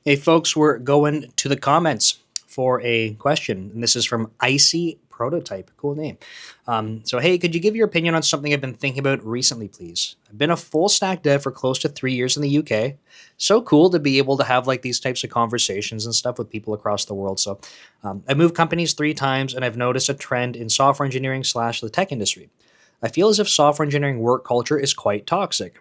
Hey, folks, we're going to the comments for a question, and this is from Icy Prototype. Cool name. Hey, could you give your opinion on something I've been thinking about recently, please? I've been a full stack dev for close to 3 years in the UK. So cool to be able to have like these types of conversations and stuff with people across the world. I moved companies 3 times, and I've noticed a trend in software engineering slash the tech industry. I feel as if software engineering work culture is quite toxic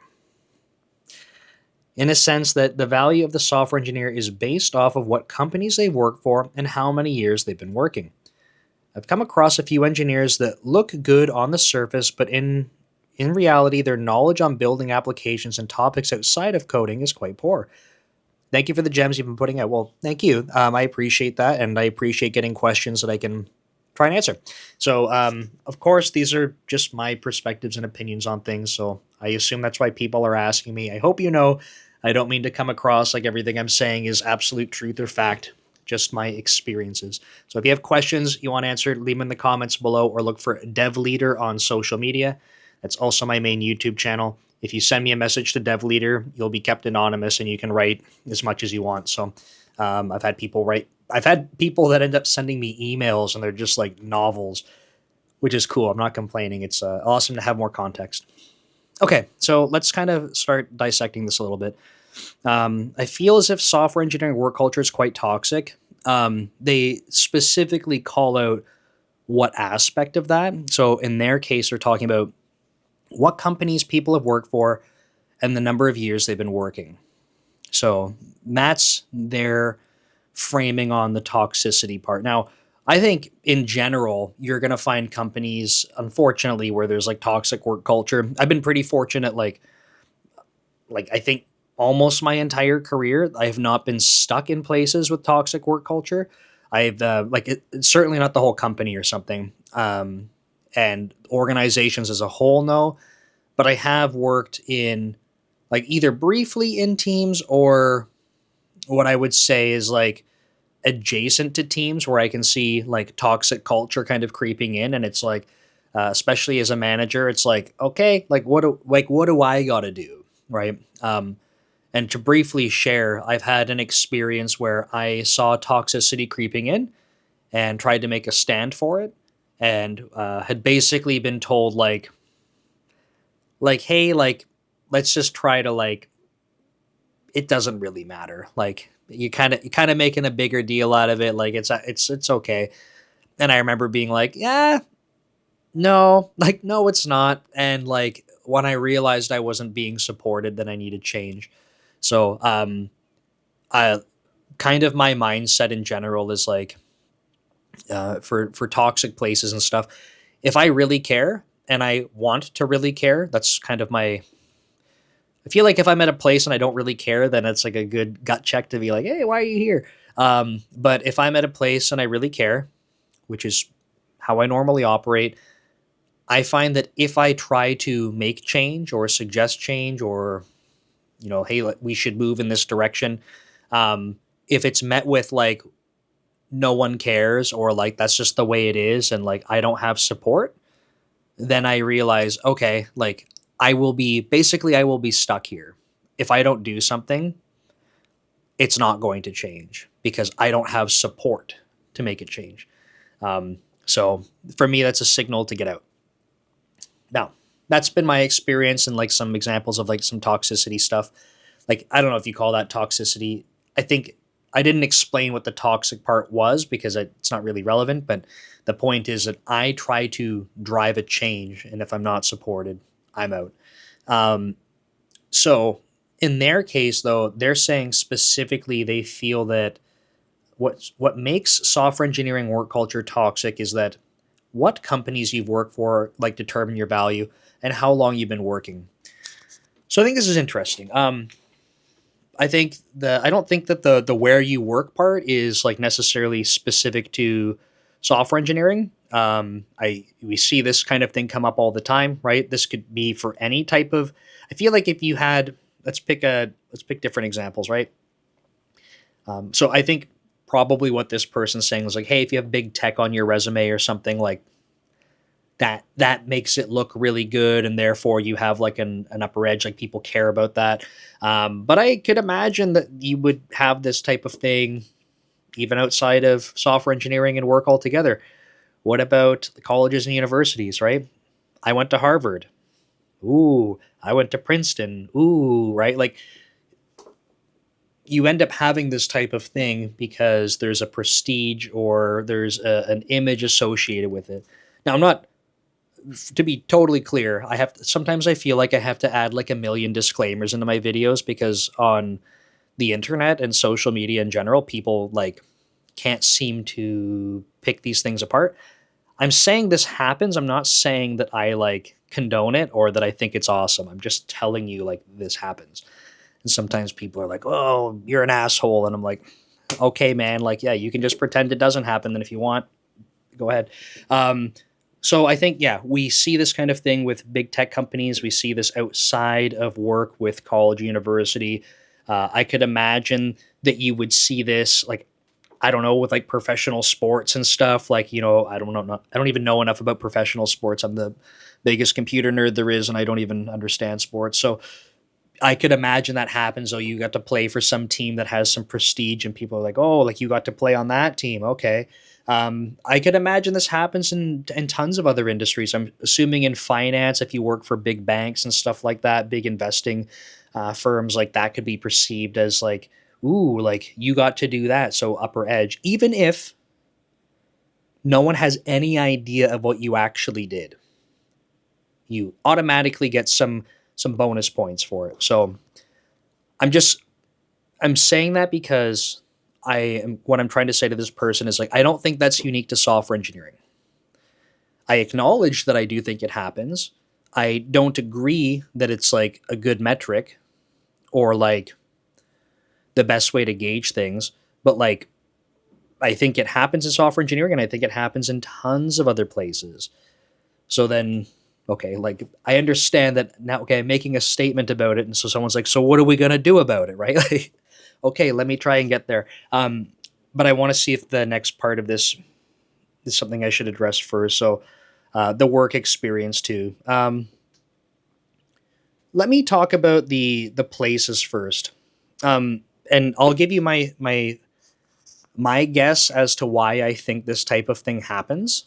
in a sense that the value of the software engineer is based off of what companies they work for and how many years they've been working. I've come across a few engineers that look good on the surface, but in reality, their knowledge on building applications and topics outside of coding is quite poor. Thank you for the gems you've been putting out. Well, thank you. I appreciate that, and I appreciate getting questions that I can try and answer. Of course, these are just my perspectives and opinions on things. So, I assume that's why people are asking me. I hope you know I don't mean to come across like everything I'm saying is absolute truth or fact, just my experiences. So, if you have questions you want answered, leave them in the comments below or look for Dev Leader on social media. That's also my main YouTube channel. If you send me a message to Dev Leader, you'll be kept anonymous and you can write as much as you want. I've had people write. I've had people that end up sending me emails and they're just like novels, which is cool. I'm not complaining. It's awesome to have more context. Okay, so let's kind of start dissecting this a little bit. I feel as if software engineering work culture is quite toxic. They specifically call out what aspect of that. So in their case, they're talking about what companies people have worked for and the number of years they've been working. So that's their framing on the toxicity part. Now, I think in general, you're going to find companies, unfortunately, where there's like toxic work culture. I've been pretty fortunate, like I think almost my entire career, I have not been stuck in places with toxic work culture. I've it's certainly not the whole company or something, and organizations as a whole, no. But I have worked in like either briefly in teams or what I would say is like adjacent to teams where I can see like toxic culture kind of creeping in, and it's like, especially as a manager, it's like, okay, what do I got to do, right? And to briefly share, I've had an experience where I saw toxicity creeping in and tried to make a stand for it, and had basically been told hey, let's just try to it doesn't really matter. Like you kind of making a bigger deal out of it. Like it's okay. And I remember being like, yeah, no, like no, it's not. And like when I realized I wasn't being supported, then I needed change. So I kind of my mindset in general is like for toxic places and stuff. If I really care and I want to really care, that's kind of my I feel like if I'm at a place and I don't really care, then it's like a good gut check to be like, hey, why are you here? But if I'm at a place and I really care, which is how I normally operate, I find that if I try to make change or suggest change or, hey, we should move in this direction, if it's met with like, no one cares or like that's just the way it is and like I don't have support, then I realize, okay, like I will be stuck here. If I don't do something, it's not going to change because I don't have support to make it change. So for me, that's a signal to get out. Now, that's been my experience and like some examples of like some toxicity stuff. Like, I don't know if you call that toxicity. I think I didn't explain what the toxic part was because it's not really relevant, but the point is that I try to drive a change, and if I'm not supported, I'm out. Um, so in their case, though, they're saying specifically they feel that what makes software engineering work culture toxic is that what companies you've worked for like determine your value and how long you've been working. So I think this is interesting. I don't think that the where you work part is like necessarily specific to software engineering. I We see this kind of thing come up all the time, right? This could be for any type of. I feel like if you had, let's pick different examples, right? So I think probably what this person's saying is like, hey, if you have big tech on your resume or something, like that makes it look really good, and therefore you have like an upper edge, like people care about that. But I could imagine that you would have this type of thing even outside of software engineering and work altogether. What about the colleges and universities, right? I went to Harvard. Ooh, I went to Princeton. Ooh, right? Like you end up having this type of thing because there's a prestige or there's an image associated with it. Now, I'm not, to be totally clear, I have sometimes I feel like I have to add like a million disclaimers into my videos because on the internet and social media in general, people like can't seem to pick these things apart. I'm saying this happens. I'm not saying that I like condone it or that I think it's awesome. I'm just telling you like this happens. And sometimes people are like, "Oh, you're an asshole." And I'm like, "Okay, man, like yeah, you can just pretend it doesn't happen then if you want. Go ahead." Um so I think yeah, we see this kind of thing with big tech companies. We see this outside of work with college, university. I could imagine that you would see this like I don't know with like professional sports and stuff. Like I don't know, I don't even know enough about professional sports. I'm the biggest computer nerd there is, and I don't even understand sports. So I could imagine that happens. Oh, you got to play for some team that has some prestige, and people are like, "Oh, like you got to play on that team." Okay, I could imagine this happens in tons of other industries. I'm assuming in finance, if you work for big banks and stuff like that, big investing firms, like that could be perceived as like, "Ooh, like you got to do that." So upper edge, even if no one has any idea of what you actually did, you automatically get some bonus points for it. So I'm just I'm saying that because I am what I'm trying to say to this person is like I don't think that's unique to software engineering. I acknowledge that I do think it happens. I don't agree that it's like a good metric or like the best way to gauge things, but like I think it happens in software engineering and I think it happens in tons of other places. So then okay, like I understand that now okay, I'm making a statement about it and so someone's like, "So what are we going to do about it?" Right? Like okay, let me try and get there. But I want to see if the next part of this is something I should address first. So, the work experience too. Let me talk about the places first, and I'll give you my guess as to why I think this type of thing happens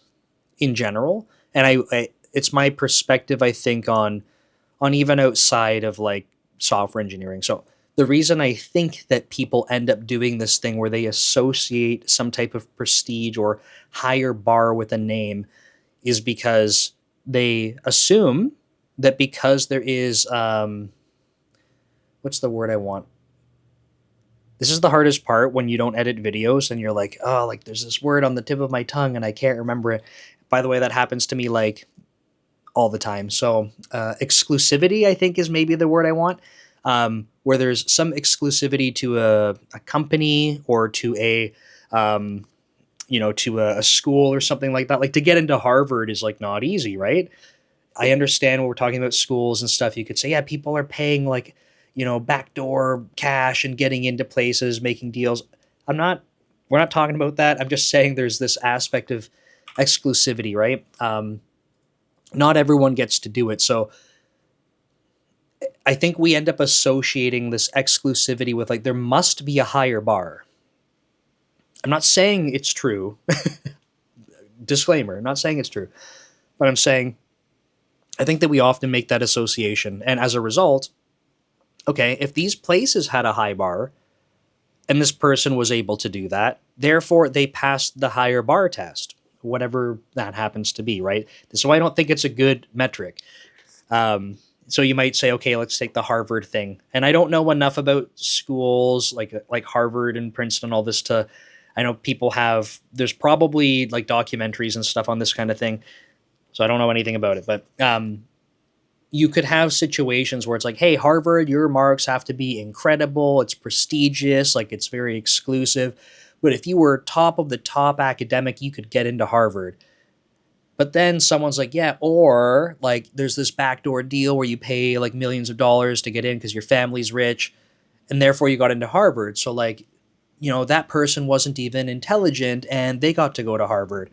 in general. And it's my perspective. I think on even outside of like software engineering. So the reason I think that people end up doing this thing where they associate some type of prestige or higher bar with a name is because they assume that because there is what's the word I want? This is the hardest part when you don't edit videos and you're like, oh, like there's this word on the tip of my tongue and I can't remember it. By the way, that happens to me like all the time. So exclusivity, I think, is maybe the word I want, where there's some exclusivity to a company or to um, to a school or something like that. Like to get into Harvard is like not easy, right? I understand when we're talking about schools and stuff. You could say, yeah, people are paying like backdoor cash and getting into places, making deals. I'm not. We're not talking about that. I'm just saying there's this aspect of exclusivity, right? Not everyone gets to do it. So I think we end up associating this exclusivity with like there must be a higher bar. I'm not saying it's true. Disclaimer, I'm not saying it's true. But I'm saying I think that we often make that association. And as a result, okay, if these places had a high bar and this person was able to do that, therefore they passed the higher bar test, whatever that happens to be, right? So I don't think it's a good metric. Um, so you might say, okay, let's take the Harvard thing. And I don't know enough about schools like Harvard and Princeton, all this to. I know people have. There's probably like documentaries and stuff on this kind of thing. So I don't know anything about it, but you could have situations where it's like, hey, Harvard, your marks have to be incredible. It's prestigious, like it's very exclusive. But if you were top of the top academic, you could get into Harvard. But then someone's like, yeah, or like there's this backdoor deal where you pay like millions of dollars to get in because your family's rich and therefore you got into Harvard. So like, that person wasn't even intelligent and they got to go to Harvard.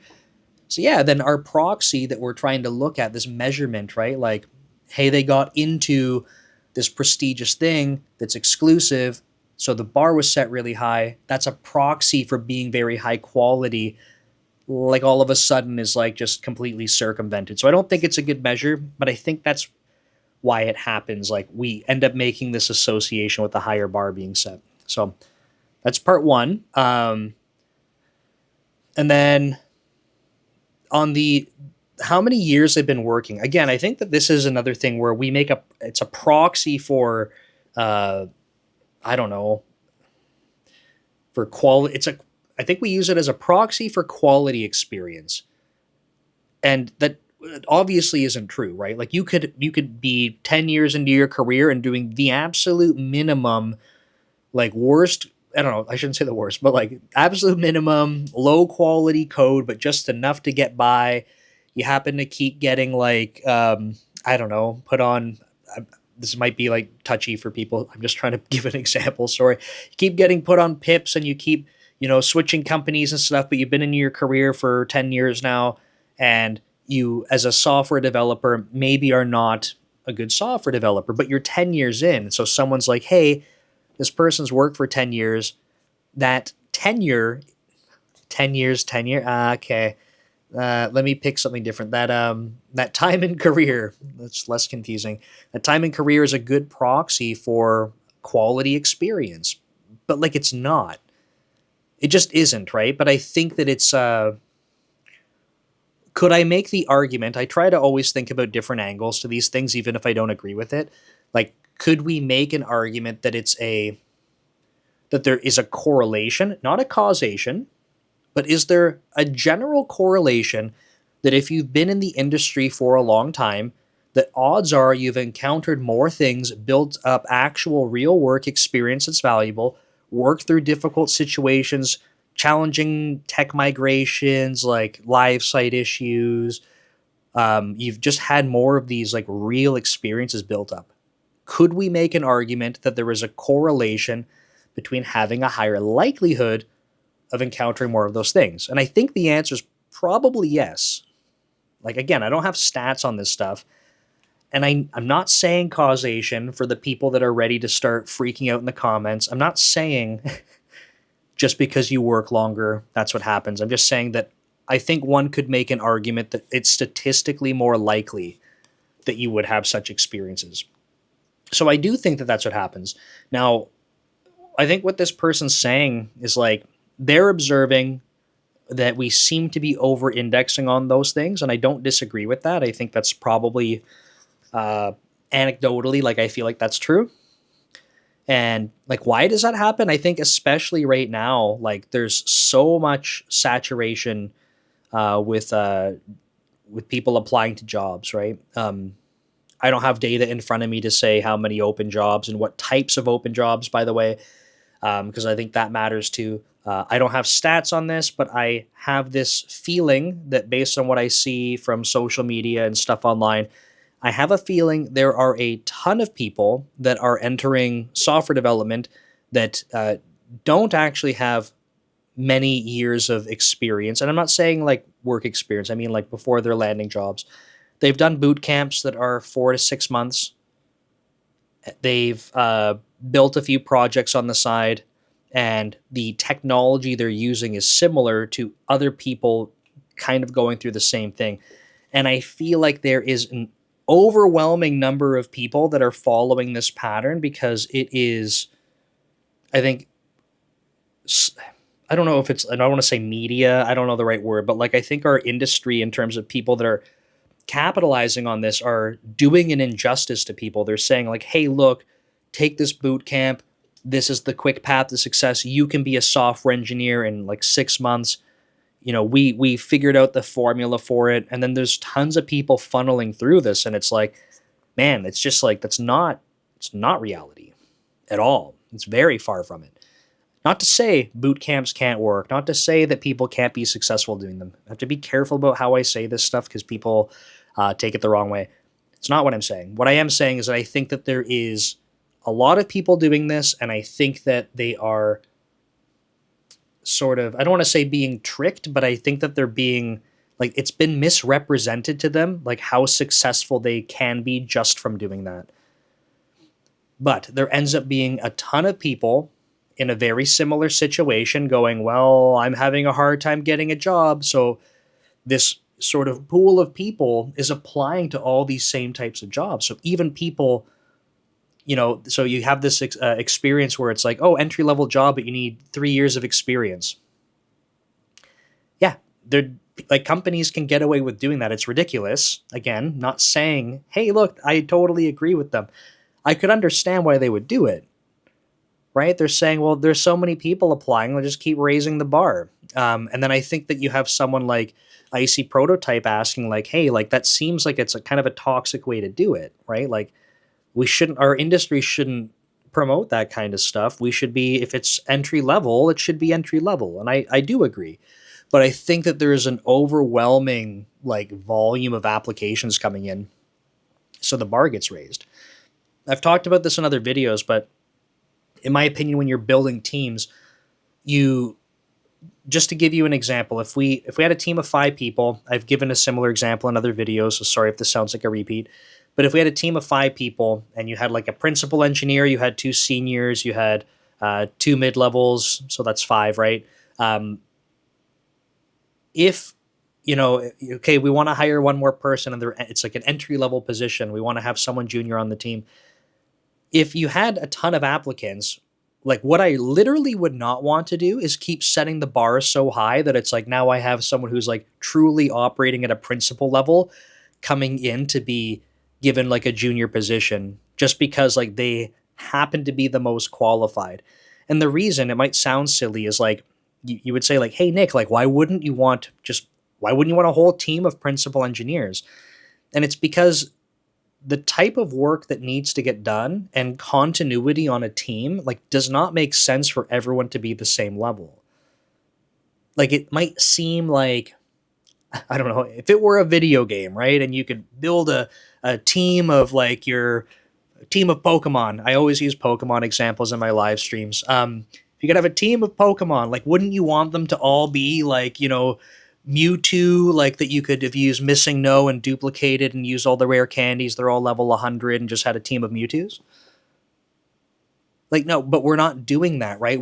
So yeah, then our proxy that we're trying to look at, this measurement, right? Like, hey, they got into this prestigious thing that's exclusive, so the bar was set really high. That's a proxy for being very high quality. Like all of a sudden is like just completely circumvented. So I don't think it's a good measure, but I think that's why it happens. Like we end up making this association with the higher bar being set. So that's part one. And then on the how many years they've been working. Again, I think that this is another thing where we make up. It's a proxy for, uh, I don't know, for quality. It's a. I think we use it as a proxy for quality experience, and that obviously isn't true, right? Like you could be 10 years into your career and doing the absolute minimum, like worst. I don't know. I shouldn't say the worst, but like absolute minimum, low quality code, but just enough to get by. You happen to keep getting like, I don't know, put on. This might be like touchy for people. I'm just trying to give an example. Sorry. You keep getting put on pips, and you keep, switching companies and stuff. But you've been in your career for 10 years now, and you, as a software developer, maybe are not a good software developer, but you're 10 years in. So someone's like, hey, this person's worked for 10 years. That tenure, 10 years, tenure. Okay. Let me pick something different. That time in career, that's less confusing. That time in career is a good proxy for quality experience, but like it's not. It just isn't, right? But I think that it's, could I make the argument? I try to always think about different angles to these things, even if I don't agree with it. Like, could we make an argument that that there is a correlation, not a causation, but is there a general correlation that if you've been in the industry for a long time, that odds are you've encountered more things, built up actual real work experience that's valuable, worked through difficult situations, challenging tech migrations, like live site issues. You've just had more of these like real experiences built up. Could we make an argument that there is a correlation between having a higher likelihood of encountering more of those things? And I think the answer is probably yes. Like, again, I don't have stats on this stuff. And I'm not saying causation for the people that are ready to start freaking out in the comments. I'm not saying just because you work longer, that's what happens. I'm just saying that I think one could make an argument that it's statistically more likely that you would have such experiences. So I do think that that's what happens. Now, I think what this person's saying is like they're observing that we seem to be over indexing on those things. And I don't disagree with that. I think that's probably uh, anecdotally, like I feel like that's true. And like, why does that happen? I think especially right now, like there's so much saturation with people applying to jobs, right? I don't have data in front of me to say how many open jobs and what types of open jobs, by the way, because I think that matters too. I don't have stats on this, but I have this feeling that based on what I see from social media and stuff online, I have a feeling there are a ton of people that are entering software development that don't actually have many years of experience. And I'm not saying like work experience, I mean like before they're landing jobs. They've done boot camps that are 4 to 6 months. They've built a few projects on the side, and the technology they're using is similar to other people kind of going through the same thing. And I feel like there is an overwhelming number of people that are following this pattern because it is, I think, I don't know if it's, I don't want to say media, I don't know the right word, but like I think our industry, in terms of people that are capitalizing on this, are doing an injustice to people. They're saying like, hey, look, take this boot camp. This is the quick path to success. You can be a software engineer in like 6 months. We figured out the formula for it. And then there's tons of people funneling through this. And it's like, man, it's just like, it's not reality at all. It's very far from it. Not to say boot camps can't work, not to say that people can't be successful doing them. I have to be careful about how I say this stuff because people take it the wrong way. It's not what I'm saying. What I am saying is that I think that there is a lot of people doing this, and I think that they are sort of, I don't want to say being tricked, but I think that they're being Like it's been misrepresented to them, like how successful they can be just from doing that. But there ends up being a ton of people in a very similar situation going, well, I'm having a hard time getting a job. So this sort of pool of people is applying to all these same types of jobs. So even people, so you have this experience where it's like, oh, entry level job, but you need 3 years of experience. Yeah, they're like companies can get away with doing that. It's ridiculous. Again, not saying, hey, look, I totally agree with them. I could understand why they would do it, right? They're saying, well, there's so many people applying, they'll just keep raising the bar. And then I think that you have someone like Icy Prototype asking, like, hey, like that seems like it's a kind of a toxic way to do it, right? Like our industry shouldn't promote that kind of stuff. We should be, if it's entry level, it should be entry level. And I do agree. But I think that there is an overwhelming like volume of applications coming in. So the bar gets raised. I've talked about this in other videos, but in my opinion, when you're building teams, you just to give you an example, if we had a team of 5 people, I've given a similar example in other videos, so sorry if this sounds like a repeat. But if we had a team of 5 people and you had like a principal engineer, you had 2 seniors, you had 2 mid-levels, so that's 5, right? If okay, we want to hire one more person and it's like an entry level position, we want to have someone junior on the team. If you had a ton of applicants, like what I literally would not want to do is keep setting the bar so high that it's like now I have someone who's like truly operating at a principal level coming in to be given like a junior position just because like they happen to be the most qualified. And the reason it might sound silly is like you would say like, hey Nick, like why wouldn't you want a whole team of principal engineers? And it's because the type of work that needs to get done and continuity on a team like does not make sense for everyone to be the same level. Like it might seem like, I don't know, if it were a video game, right? And you could build a team of like your team of Pokemon. I always use Pokemon examples in my live streams. If you could have a team of Pokemon, like wouldn't you want them to all be like, Mewtwo, like that you could have used Missing No and duplicated and used all the rare candies, they're all level 100 and just had a team of Mewtwo's? Like, no, but we're not doing that, right?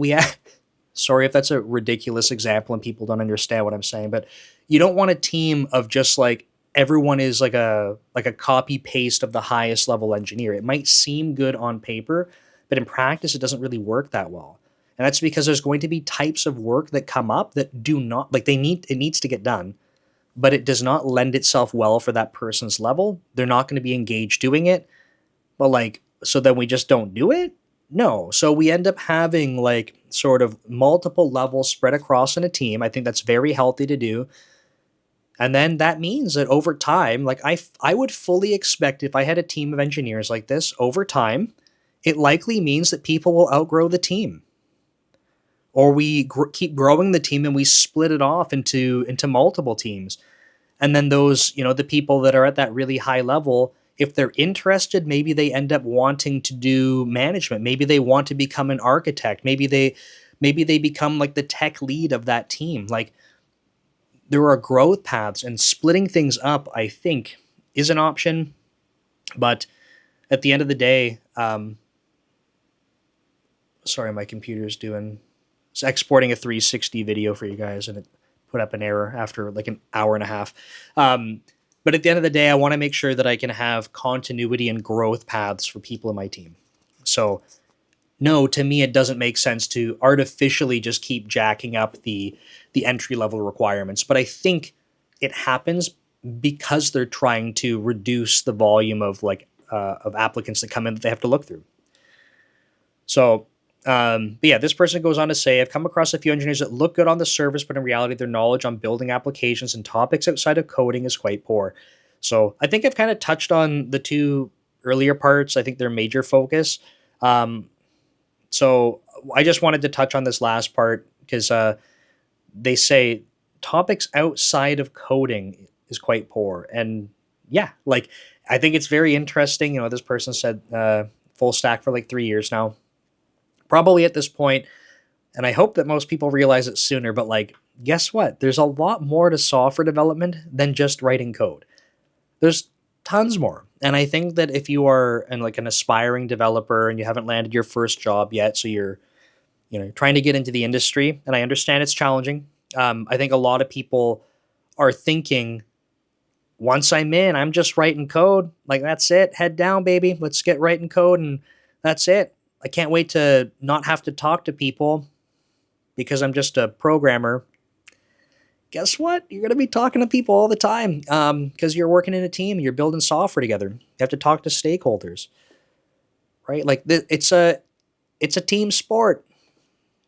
Sorry if that's a ridiculous example and people don't understand what I'm saying, but you don't want a team of just like everyone is like a copy paste of the highest level engineer. It might seem good on paper, but in practice it doesn't really work that well. And that's because there's going to be types of work that come up that do not like it needs to get done, but it does not lend itself well for that person's level. They're not going to be engaged doing it. But like, so then we just don't do it? No. So we end up having like sort of multiple levels spread across in a team. I think that's very healthy to do. And then that means that over time, like I would fully expect if I had a team of engineers like this over time, it likely means that people will outgrow the team. Or we keep growing the team and we split it off into multiple teams. And then those, the people that are at that really high level, if they're interested, maybe they end up wanting to do management. Maybe they want to become an architect. Maybe they become like the tech lead of that team. Like there are growth paths, and splitting things up, I think, is an option. But at the end of the day, sorry, my computer's it's exporting a 360 video for you guys, and it put up an error after like an hour and a half. But at the end of the day, I want to make sure that I can have continuity and growth paths for people in my team. So no, to me, it doesn't make sense to artificially just keep jacking up the entry level requirements. But I think it happens because they're trying to reduce the volume of of applicants that come in that they have to look through. So, but yeah, this person goes on to say, I've come across a few engineers that look good on the surface, but in reality, their knowledge on building applications and topics outside of coding is quite poor. So I think I've kind of touched on the two earlier parts. I think they're major focus. So I just wanted to touch on this last part because they say topics outside of coding is quite poor. And yeah, like I think it's very interesting. This person said full stack for like 3 years now. Probably at this point, And I hope that most people realize it sooner, but like, guess what? There's a lot more to software development than just writing code. There's tons more. And I think that if you are an aspiring developer and you haven't landed your first job yet, so you're trying to get into the industry, and I understand it's challenging. I think a lot of people are thinking, once I'm in, I'm just writing code. Like, that's it. Head down, baby. Let's get writing code, and that's it. I can't wait to not have to talk to people because I'm just a programmer. Guess what? You're going to be talking to people all the time because you're working in a team. You're building software together. You have to talk to stakeholders, right? Like, it's a team sport.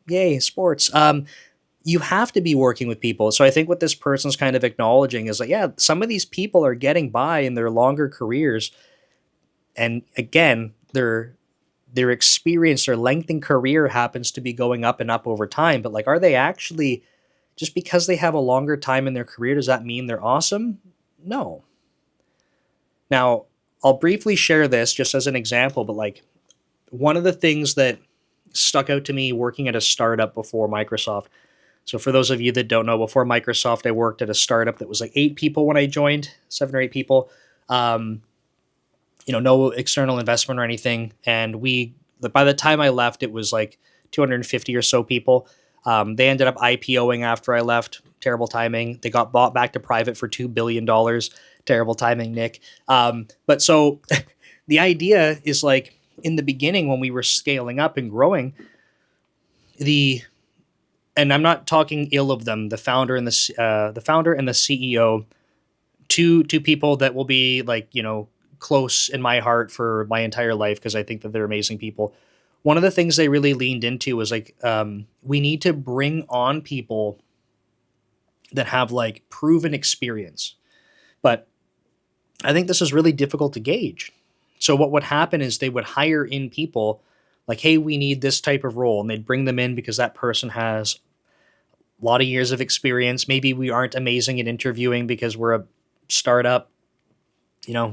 Yay, sports. You have to be working with people. So I think what this person's kind of acknowledging is like, yeah, some of these people are getting by in their longer careers, and again, their experience, their length in career happens to be going up and up over time. But like, are they actually, just because they have a longer time in their career, does that mean they're awesome? No. Now, I'll briefly share this just as an example, but like, one of the things that stuck out to me working at a startup before Microsoft. So for those of you that don't know, before Microsoft, I worked at a startup that was like 8 people when I joined, 7 or 8 people. Um, no external investment or anything. And by the time I left, it was like 250 or so people. They ended up IPOing after I left. Terrible timing. They got bought back to private for $2 billion. Terrible timing, Nick. But so the idea is like, in the beginning when we were scaling up and growing, and I'm not talking ill of them, the founder and the CEO, two people that will be like, close in my heart for my entire life because I think that they're amazing people. One of the things they really leaned into was like, we need to bring on people that have like proven experience. But I think this is really difficult to gauge. So what would happen is they would hire in people like, hey, we need this type of role, and they'd bring them in because that person has a lot of years of experience. Maybe we aren't amazing at interviewing because we're a startup,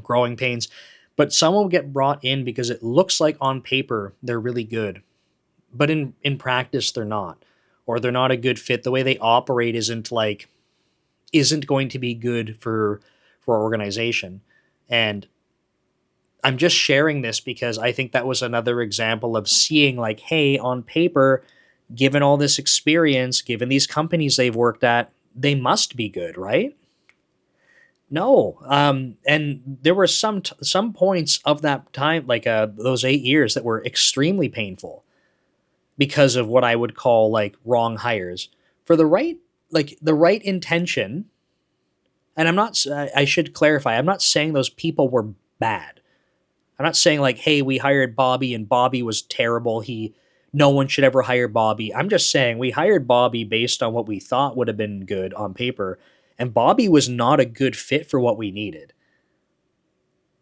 growing pains. But someone will get brought in because it looks like on paper they're really good, but in practice they're not, or they're not a good fit. The way they operate isn't going to be good for our organization. And I'm just sharing this because I think that was another example of seeing like, hey, on paper, given all this experience, given these companies they've worked at, they must be good, right? No. And there were some points of that time, like those 8 years, that were extremely painful because of what I would call like wrong hires for the right intention. And I should clarify, I'm not saying those people were bad. I'm not saying like, hey, we hired Bobby and Bobby was terrible. No one should ever hire Bobby. I'm just saying we hired Bobby based on what we thought would have been good on paper, and Bobby was not a good fit for what we needed.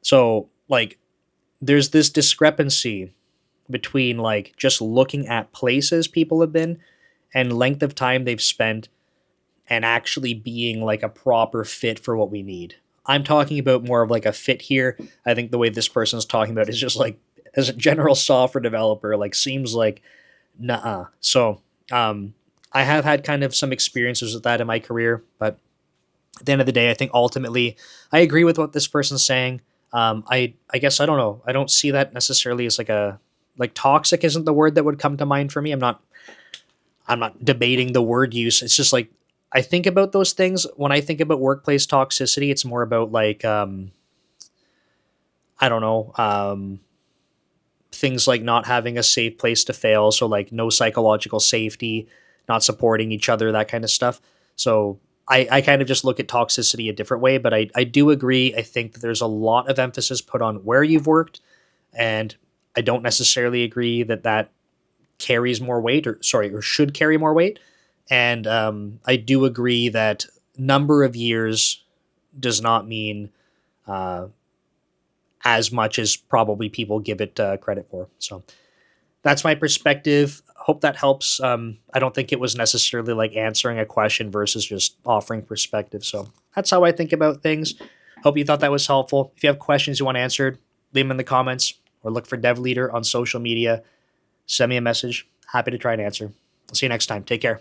So, like, there's this discrepancy between like just looking at places people have been and length of time they've spent and actually being like a proper fit for what we need. I'm talking about more of like a fit here. I think the way this person's talking about is just like, as a general software developer, like, seems like nah. So I have had kind of some experiences with that in my career, but at the end of the day, I think ultimately I agree with what this person's saying. I guess I don't know. I don't see that necessarily as like toxic isn't the word that would come to mind for me. I'm not debating the word use. It's just like, I think about those things when I think about workplace toxicity. It's more about like, I don't know, things like not having a safe place to fail. So like no psychological safety, not supporting each other, that kind of stuff. So I kind of just look at toxicity a different way, but I do agree. I think that there's a lot of emphasis put on where you've worked, and I don't necessarily agree that carries more weight, or should carry more weight. And I do agree that number of years does not mean as much as probably people give it credit for. So that's my perspective. Hope that helps. I don't think it was necessarily like answering a question versus just offering perspective. So that's how I think about things. Hope you thought that was helpful. If you have questions you want answered, leave them in the comments or look for Dev Leader on social media. Send me a message. Happy to try and answer. I'll see you next time. Take care.